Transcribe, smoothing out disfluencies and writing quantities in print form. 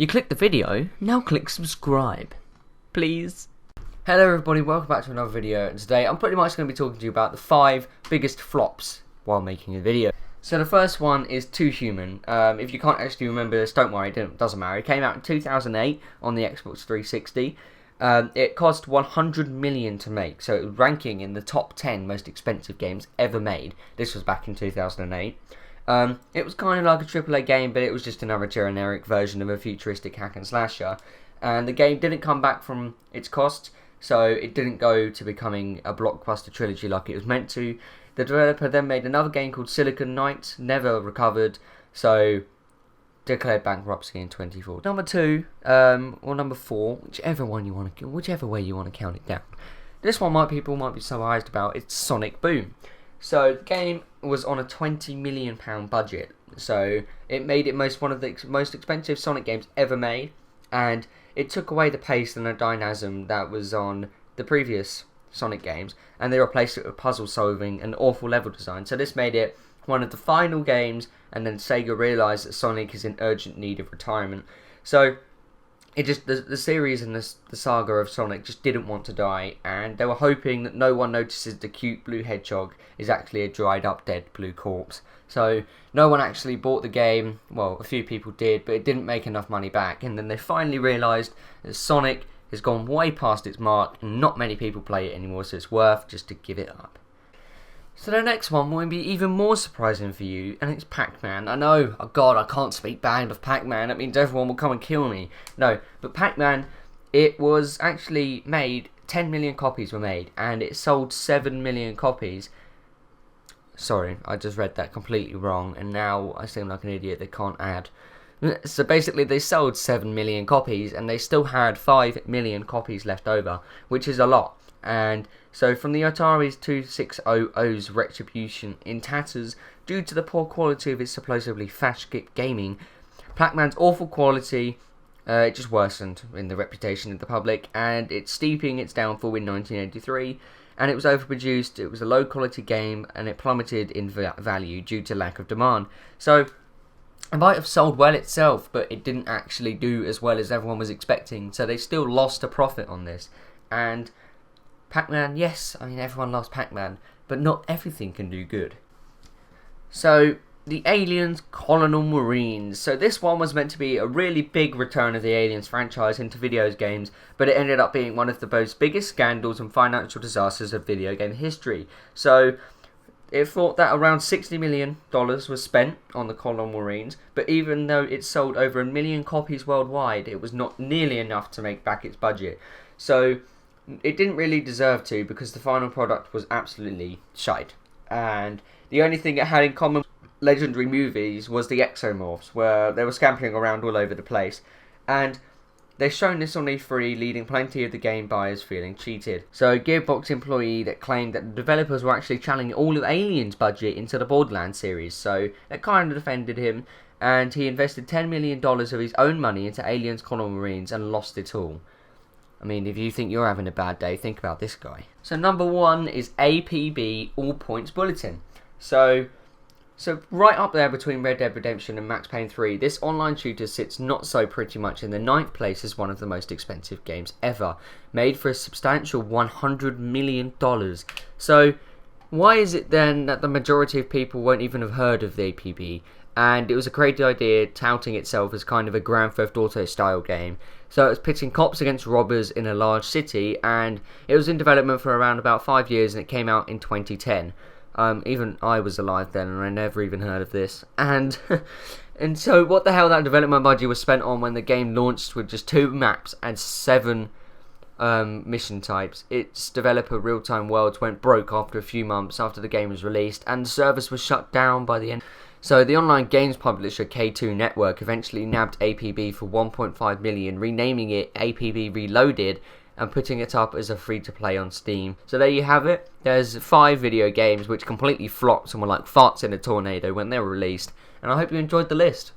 You clicked the video, now click subscribe. Please. Hello everybody, welcome back to another video, and today I'm pretty much going to be talking to you about the 5 biggest flops while making a video. So the first one is Too Human. If you can't actually remember this, don't worry, it doesn't matter. It came out in 2008 on the Xbox 360. It cost 100 million to make, so it was ranking in the top 10 most expensive games ever made. This was back in 2008. It was kind of like a AAA game, but it was just another generic version of a futuristic hack and slasher. And the game didn't come back from its cost, so it didn't go to becoming a blockbuster trilogy like it was meant to. The developer then made another game called Silicon Knights, never recovered, so declared bankruptcy in 2014. Number 2, or number 4, whichever way you want to count it down. This one people might be surprised about. It's Sonic Boom. So the game was on a £20 million budget, so it made it one of the most expensive Sonic games ever made, and it took away the pace and the dynamism that was on the previous Sonic games, and they replaced it with puzzle solving and awful level design. So this made it one of the final games, and then Sega realised that Sonic is in urgent need of retirement. So it just the series and the saga of Sonic just didn't want to die, and they were hoping that no one notices the cute blue hedgehog is actually a dried up dead blue corpse. So no one actually bought the game. Well, a few people did, but it didn't make enough money back, and then they finally realised that Sonic has gone way past its mark and not many people play it anymore, so it's worth just to give it up. So the next one will be even more surprising for you, and it's PacMan. I know, oh god, I can't speak bad of PacMan, that means everyone will come and kill me. No, but PacMan, it was actually made, 10 million copies were made, and it sold 7 million copies. Sorry, I just read that completely wrong, and now I seem like an idiot. They can't add. So basically they sold 7 million copies, and they still had 5 million copies left over, which is a lot. And so from the Atari's 2600's retribution in tatters due to the poor quality of its supposedly fast gaming, PacMan's awful quality it just worsened in the reputation of the public, and it's steeping its downfall in 1983, and it was overproduced, it was a low quality game, and it plummeted in value due to lack of demand. So it might have sold well itself, but it didn't actually do as well as everyone was expecting, so they still lost a profit on this. And PacMan, yes, I mean everyone loves PacMan, but not everything can do good. So, the Aliens Colonial Marines. So this one was meant to be a really big return of the Aliens franchise into video games, but it ended up being one of the most biggest scandals and financial disasters of video game history. So, it thought that around $60 million was spent on the Colonial Marines, but even though it sold over 1 million copies worldwide, it was not nearly enough to make back its budget. So it didn't really deserve to, because the final product was absolutely shite. And the only thing it had in common with legendary movies was the exomorphs, where they were scampering around all over the place. And they've shown this on E3, leading plenty of the game buyers feeling cheated. So a Gearbox employee that claimed that the developers were actually channeling all of Aliens' budget into the Borderlands series, so that kind of defended him, and he invested $10 million of his own money into Aliens Colonial Marines and lost it all. I mean, if you think you're having a bad day, think about this guy. So number 1 is APB All Points Bulletin. So right up there between Red Dead Redemption and Max Payne 3, this online shooter sits not so pretty much in the 9th place as one of the most expensive games ever, made for a substantial $100 million. So why is it then that the majority of people won't even have heard of the APB? And it was a great idea, touting itself as kind of a Grand Theft Auto style game. So it was pitting cops against robbers in a large city, and it was in development for around about 5 years, and it came out in 2010. Even I was alive then, and I never even heard of this. And so what the hell that development budget was spent on when the game launched with just 2 maps and 7 mission types. Its developer Real Time Worlds went broke after a few months after the game was released, and the service was shut down by the end. So the online games publisher K2 Network eventually nabbed APB for $1.5 million, renaming it APB Reloaded and putting it up as a free-to-play on Steam. So there you have it. There's 5 video games which completely flopped and were like farts in a tornado when they were released, and I hope you enjoyed the list.